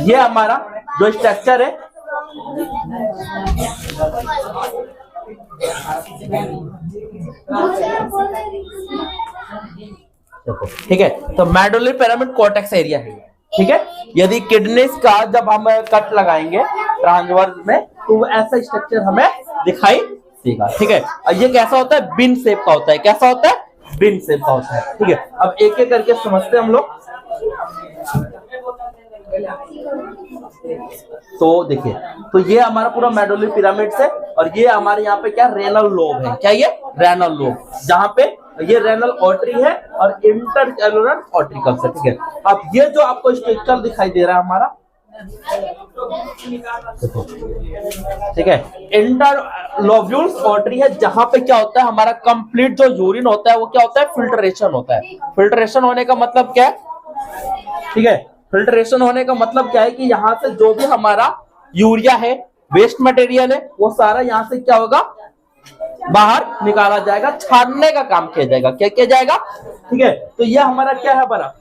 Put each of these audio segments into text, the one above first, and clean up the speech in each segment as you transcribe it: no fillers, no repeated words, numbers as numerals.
ये हमारा जो स्ट्रक्चर है ठीक है, तो मेडुलरी पिरामिड कॉर्टेक्स एरिया है, ठीक है। यदि किडनीज का जब हम कट लगाएंगे ट्रांसवर्स में तो ऐसा स्ट्रक्चर हमें दिखाई देगा, ठीक है। और ये कैसा होता है, बिन शेप का होता है, कैसा होता है, बिन शेप का होता है, ठीक है। अब एक एक करके समझते हैं हम लोग। तो देखिए, तो ये हमारा पूरा मेडुलरी पिरामिड है और ये हमारे यहाँ पे क्या रेनल लोब है, क्या ये रेनल लोब, जहाँ पे ये रेनल आर्टरी है और इंटरकैलुलर आर्टिकल्स है, ठीक है। अब ये जो आपको स्ट्रक्चर दिखाई दे रहा है हमारा, ठीक है, इंटरलोब्यूल्स आर्टरी है, जहां पे क्या होता है हमारा कंप्लीट जो यूरिन होता है वो क्या होता है, फिल्ट्रेशन होता है। फिल्ट्रेशन होने का मतलब क्या है, ठीक है, फिल्ट्रेशन होने का मतलब क्या है कि यहाँ से जो भी हमारा यूरिया है, वेस्ट मटेरियल है, वो सारा यहाँ से क्या होगा, बाहर निकाला जाएगा, छानने का काम किया जाएगा, क्या किया जाएगा, ठीक है। तो ये हमारा क्या है, बड़ा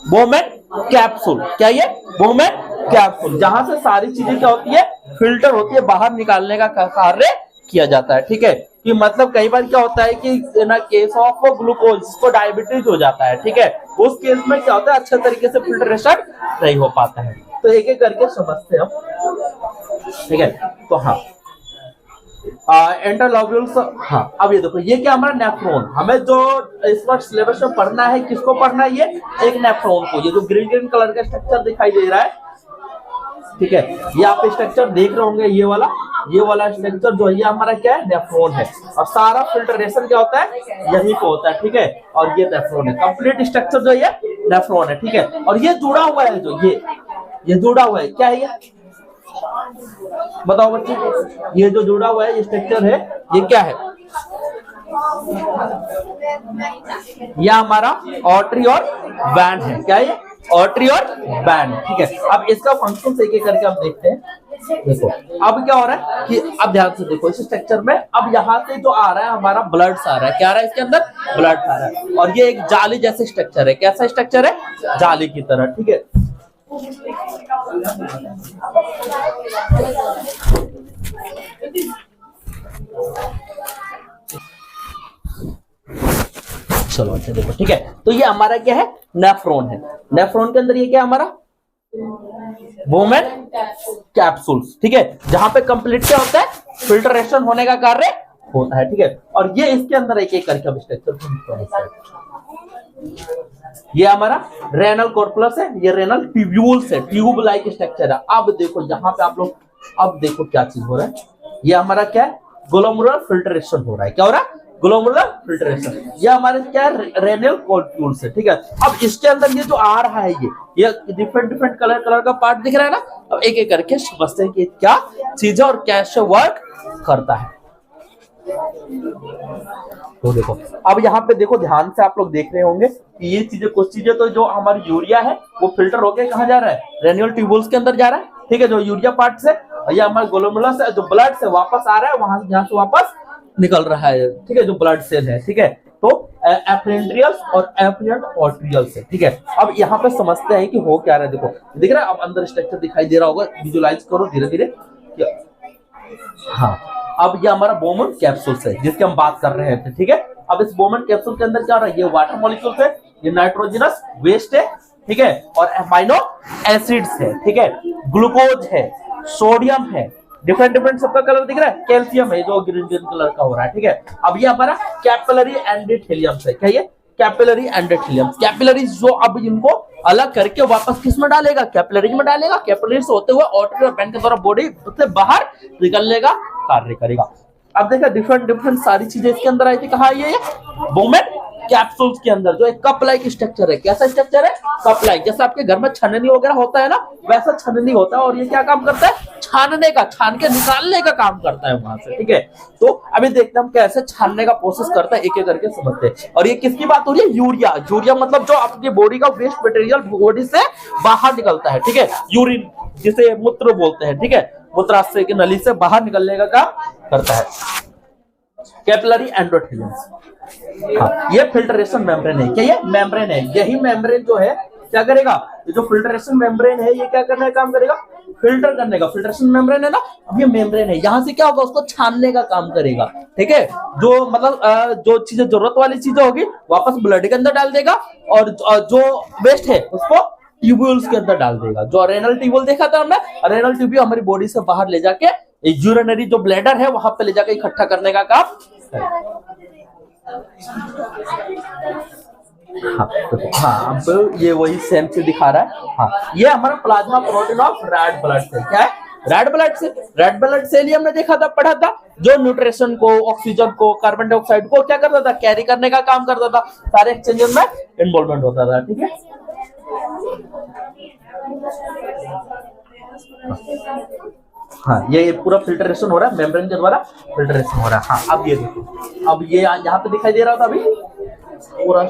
बोमेन कैप्सूल, क्या ये बोमेन कैप्सूल, जहां से सारी चीजें क्या होती है, फिल्टर होती है, बाहर निकालने का कार्य किया जाता है, ठीक है। कि मतलब कई बार क्या होता है कि इन केस ऑफ ग्लूकोज को डायबिटीज हो जाता है, ठीक है, उस केस में क्या होता है, अच्छे तरीके से फिल्ट्रेशन नहीं हो पाता है। तो एक एक करके समझते हैं हम, ठीक है। तो हाँ, इंटरलोब्यूल्स, हाँ। अब ये देखो, ये क्या हमारा नेफ्रॉन, हमें जो इस बार सिलेबस में पढ़ना है, किसको पढ़ना है, ये एक नेफ्रॉन को। ये जो ग्रीन ग्रीन कलर का स्ट्रक्चर दिखाई दे रहा है, ठीक है, ये आप स्ट्रक्चर देख रहे होंगे, ये वाला स्ट्रक्चर जो है ये हमारा क्या है, नेफ्रॉन है। और सारा फिल्ट्रेशन क्या होता है, यहीं पे होता है, ठीक है। और ये नेफ्रॉन है, कंप्लीट स्ट्रक्चर जो है नेफ्रॉन है, ठीक है। और ये जुड़ा हुआ है, जो ये जुड़ा हुआ है, क्या है ये, बताओ बच्चे, ये जो जुड़ा हुआ है ये स्ट्रक्चर है, ये क्या है, यह हमारा आर्टरी और बैंड है, क्या है ये, आर्टरी और बैंड, ठीक है। अब इसका फंक्शन एक एक करके हम देखते हैं। देखो अब क्या हो रहा है कि अब ध्यान से देखो, इस स्ट्रक्चर में अब यहाँ से जो आ रहा है हमारा ब्लड आ रहा है, क्या आ रहा है इसके अंदर, ब्लड आ रहा है। और ये एक जाली जैसे स्ट्रक्चर है, कैसा स्ट्रक्चर है, जाली की तरह, ठीक है। चलो अच्छा देखो, ठीक है। तो ये हमारा क्या है, नेफ्रॉन है। नेफ्रॉन के अंदर ये क्या है हमारा, बोमेन कैप्सूल्स, ठीक है, जहां पे कंप्लीट क्या होता है, फिल्ट्रेशन होने का कार्य होता है, ठीक है। और ये इसके अंदर एक एक करके अब स्ट्रक्चर, ये हमारा रेनल कॉर्पस है, ये रेनल ट्यूब्यूल्स है, ट्यूब लाइक स्ट्रक्चर है। अब देखो यहाँ पे आप लोग, अब देखो क्या चीज हो रहा है, ये हमारा क्या है, ग्लोमेरुलर फिल्ट्रेशन हो रहा है, क्या हो रहा है, ग्लोमेरुलर फिल्ट्रेशन। ये हमारे क्या है, रेनल कॉर्पस है, ठीक है। अब इसके अंदर ये जो आ रहा है, ये डिफरेंट कलर का पार्ट दिख रहा है ना। अब एक एक करके समझते हैं कि क्या चीज और कैसे वर्क करता है। तो देखो, अब यहाँ पे देखो, ध्यान से आप लोग देख रहे होंगे कि ये चीजें, कुछ चीजें तो जो हमारी यूरिया है वो फिल्टर होके कहाँ जा रहा है, रेन्यूल ट्यूब्यूल्स के अंदर जा रहा है, ठीक है, जो यूरिया पार्ट से। ये हमारे ग्लोमेरुलस है, जो ब्लड से वापस आ रहा है, वहां यहाँ से वापस निकल रहा है, ठीक है, जो ब्लड सेल है, ठीक है। तो एफरेंट्रियल्स और एफरेंट आर्टरियल्स है, ठीक है। अब यहाँ पे समझते हैं कि हो क्या रहा है, देखो दिख रहा है, अब अंदर स्ट्रक्चर दिखाई दे रहा होगा, विजुअलाइज करो धीरे धीरे। हाँ, अब ये हमारा बोमेन कैप्सूल्स है जिसकी हम बात कर रहे थे, ठीक है। अब इस बोमेन कैप्सूल के अंदर क्या हो रहा है, ये वाटर मॉलिक्यूल्स है, ये नाइट्रोजनस वेस्ट है, ठीक है, और अमाइनो एसिड्स है, ठीक है, ग्लूकोज है, सोडियम है, डिफरेंट सबका कलर दिख रहा है, कैल्शियम है जो ग्रीन कलर का हो रहा है, ठीक है। अब ये हमारा कैपिलरी एंडोथेलियम है, क्या ये, कैपिलरी एंडोथेलियम, कैपिलरीज जो अब इनको अलग करके वापस किस में डालेगा, कैपिलरीज में डालेगा, कैपिलरीज होते हुए आर्टरी और वेन के द्वारा बॉडी से बाहर निकलने का कार्य करेगा। अब देखा डिफरेंट सारी चीजें इसके अंदर आई थी, कहा ये बोमेन कैप्सूल्स के अंदर जो एक कप लाइक स्ट्रक्चर है, कैसा स्ट्रक्चर है, कप लाइक, जैसे आपके घर में छननी वगैरह होता है ना, वैसा छननी होता है। और ये क्या काम करता है, छानने का, छान के निकालने का काम करता है वहां से, ठीक है। तो अभी देखते हैं हम कैसे छानने का प्रोसेस करता है, एक एक करके समझते हैं। और ये किसकी बात हो रही है, यूरिया। यूरिया मतलब जो आपकी बॉडी का वेस्ट मटेरियल बॉडी से बाहर निकलता है, ठीक है, यूरिन जिसे मूत्र बोलते हैं, ठीक है, मूत्राशय की नली से बाहर निकलने का काम करता है, कैपिलरी एंडोथेलियम। हाँ, ये फिल्ट्रेशन मेम्ब्रेन है, क्या ये मेम्ब्रेन है, यही मेम्ब्रेन जो है क्या करेगा, ये जो फिल्ट्रेशन मेम्ब्रेन है ये क्या करने का काम करेगा, फिल्टर करने का। फिल्ट्रेशन मेम्ब्रेन है ना, अब ये मेम्ब्रेन है, यहाँ से क्या होगा, उसको छानने का काम करेगा। ठीक है, जो मतलब जो चीजें जरूरत वाली चीजें होगी वापस ब्लड के अंदर डाल देगा, और जो वेस्ट है उसको ट्यूब्यूल्स के अंदर डाल देगा। जो रेनल ट्यूब्यूल देखा था हमने, रेनल ट्यूब्यूल हमारी बॉडी से बाहर ले जाके यूरिनरी जो ब्लैडर है वहां पे ले जाके इकट्ठा करने का काम है। हाँ, अब ये वही सेम चीज दिखा रहा है। हाँ, ये हमारा plasma protein of red blood cell. क्या है, red blood cell. Red blood cell ही हमने देखा था, पढ़ा था, जो न्यूट्रिशन को, ऑक्सीजन को, कार्बन डाइऑक्साइड को क्या करता था, कैरी करने का काम करता था, सारे एक्सचेंज में इन्वॉल्वमेंट होता था। ठीक है, हाँ, ये पूरा फिल्ट्रेशन हो रहा है, मेम्ब्रेन के द्वारा फिल्ट्रेशन हो रहा है। हाँ, अब ये देखो, अब ये यहाँ पे दिखाई दे रहा था अभी पूरा,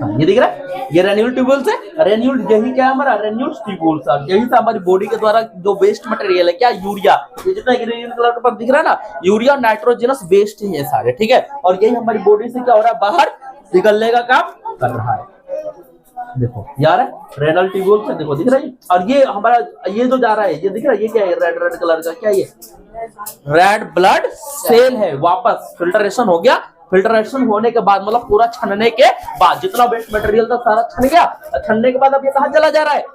हाँ, ये दिख रहा है, ये रेन्यूल ट्यूब्यूल्स है। रेन्यूल, यही क्या है हमारा, रेन्यूल ट्यूब्यूल्स। यही से हमारी बॉडी के द्वारा जो वेस्ट मटेरियल है, क्या, यूरिया, ये जितना ग्रीन कलर पर दिख रहा है ना, यूरिया नाइट्रोजनस वेस्ट है ये सारे। ठीक है, और यही हमारी बॉडी से क्या हो रहा है, बाहर निकलने का काम कर रहा है। देखो यार, रेनल ट्यूब्यूल से देखो दिख रहा है, और ये हमारा ये जो जा रहा है ये दिख रहा है, ये क्या है, रेड रेड कलर का, क्या ये रेड ब्लड सेल है। वापस फिल्ट्रेशन हो गया, फिल्ट्रेशन होने के बाद मतलब पूरा छनने के बाद जितना वेस्ट मटेरियल था सारा छन गया। छनने के बाद अब ये कहां चला जा रहा है,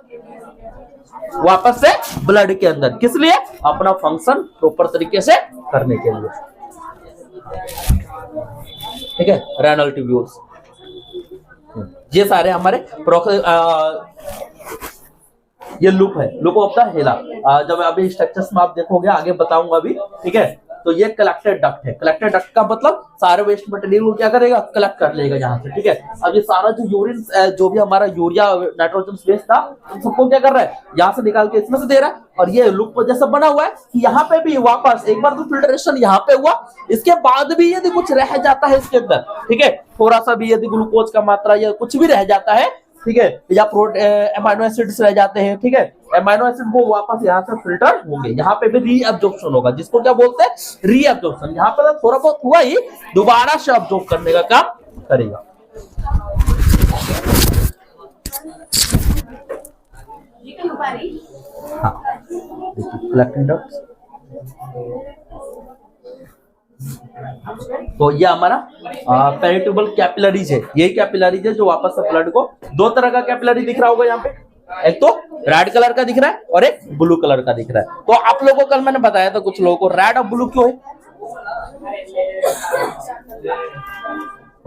वापस से ब्लड के अंदर। किस लिए, अपना फंक्शन प्रॉपर तरीके से करने के लिए। ठीक है, रेनल ट्यूब्यूल्स ये सारे हमारे ये लूप है, लूप ऑफ द हेला। जब अभी स्ट्रक्चर्स में आप देखोगे, आगे बताऊंगा अभी। ठीक है, तो ये कलेक्टेड डक्ट है। कलेक्टेड डक्ट का मतलब सारे वेस्ट मटेरियल को क्या करेगा, कलेक्ट कर लेगा यहाँ से। ठीक है, अब ये सारा जो यूरिन, जो भी हमारा यूरिया नाइट्रोजन वेस्ट था, उन सबको क्या कर रहा है, यहाँ से निकाल के इसमें से दे रहा है। और ये लूप जैसा बना हुआ है कि यहाँ पे भी वापस एक बार तो फिल्ट्रेशन यहाँ पे हुआ, इसके बाद भी यदि कुछ रह जाता है इसके अंदर, ठीक है, थोड़ा सा भी यदि ग्लूकोज का मात्रा या कुछ भी रह जाता है, ठीक है, या एमाइनो एसिड्स रह जाते हैं, ठीक है, एमाइनो एसिड वो वापस यहाँ से फिल्टर होंगे। यहाँ पे भी रीअब्जॉर्प्शन होगा, जिसको क्या बोलते हैं, रीअब्जॉर्प्शन। यहाँ पे थोड़ा बहुत हुआ ही, दोबारा से अब्जॉर्ब करने का काम करेगा। हाँ, तो ये हमारा पेरिट्यूबल कैपिलरीज है। यही कैपिलरीज है जो वापस से ब्लड को, दो तरह का कैपिलरी दिख रहा होगा यहाँ पे, एक तो रेड कलर का दिख रहा है और एक ब्लू कलर का दिख रहा है। तो आप लोगों को कल मैंने बताया था कुछ लोगों को रेड और ब्लू क्यों है,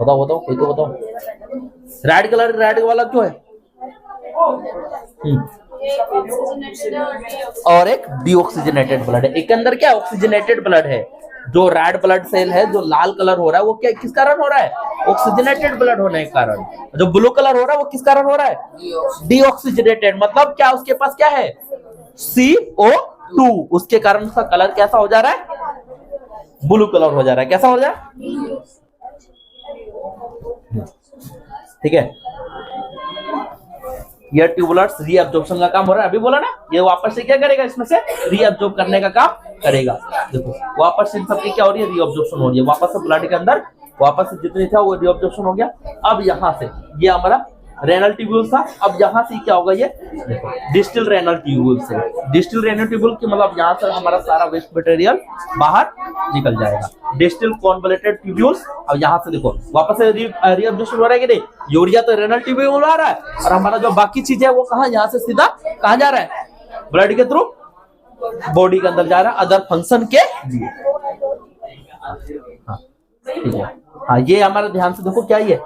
बताओ बताओ, कोई तो बताओ, रेड कलर रेड वाला क्यों है? और एक डीऑक्सीजनेटेड ब्लड है। एक अंदर क्या ऑक्सीजनेटेड ब्लड है। जो रेड ब्लड सेल है, जो लाल कलर हो रहा है, वो क्या किस कारण हो रहा है? ऑक्सीजनेटेड ब्लड होने के कारण। जो ब्लू कलर हो रहा है वो किस कारण हो रहा है? डीऑक्सीजनेटेड। मतलब क्या, उसके पास क्या है? CO2। उसके कारण उसका कलर कैसा हो जा रहा है? ब्लू कलर हो जा रहा है। कैसा हो जा रहा है? ठीक है, ये ट्यूबुलर्स रीअब्जॉर्प्शन का काम हो रहा है। अभी बोला ना, ये वापस से क्या करेगा, इसमें से रीअब्जॉर्ब करने का काम करेगा। देखो वापस से इन सबकी क्या हो रही है, रीअब्जॉर्प्शन हो रही है। वापस से ब्लड के अंदर वापस से जितनी था वो रीअब्जॉर्प्शन हो गया। अब यहाँ से ये हमारा रेनल ट्यूब्यूल था, अब यहाँ से क्या होगा, ये देखो डिस्टल रेनल ट्यूब्यूल से। डिस्टल रेनल ट्यूब्यूल की मतलब यहाँ से हमारा सारा वेस्ट मटेरियल बाहर निकल जाएगा। Distal convoluted tubules. अब यहाँ से देखो वापस से रीअब्जॉर्प्शन हो रहा है कि नहीं? यूरिया तो रेनल ट्यूब्यूल आ रहा है, और हमारा जो बाकी चीज है वो कहाँ, यहाँ से सीधा कहाँ जा रहा है? ब्लड के थ्रू बॉडी के अंदर जा रहा है, अदर फंक्शन के लिए। हाँ ठीक है, हाँ ये हमारा ध्यान से देखो, क्या ये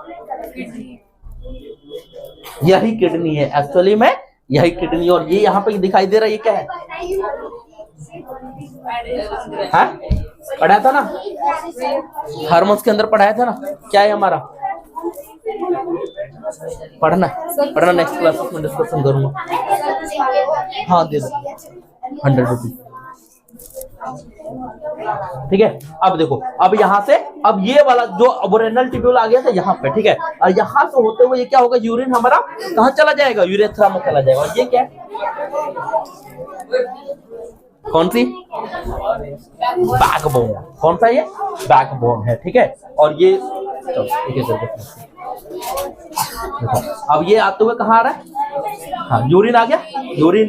यही किडनी है एक्चुअली में, यही किडनी। और ये यहाँ पे दिखाई दे रहा है, ये क्या है? हाँ पढ़ाया था ना, हार्मोन्स के अंदर पढ़ाया था ना, क्या है हमारा? पढ़ना पढ़ना, नेक्स्ट क्लास में डिस्कशन करूंगा। हाँ दे दो 100 रुपीज। ठीक है, अब देखो, अब यहाँ से अब ये वाला जो रेनल ट्यूब्यूल आ गया था यहाँ पे, ठीक है, और यहाँ से होते हुए ये क्या होगा, यूरिन हमारा कहाँ चला जाएगा? यूरेथ्रा में चला जाएगा। और ये क्या है, कौन सी? बैकबोन। कौन सा ये? बैकबोन है। ठीक है, और ये ठीक है, देखो अब ये आते हुए कहाँ आ रहा है, हाँ यूरिन आ गया, यूरिन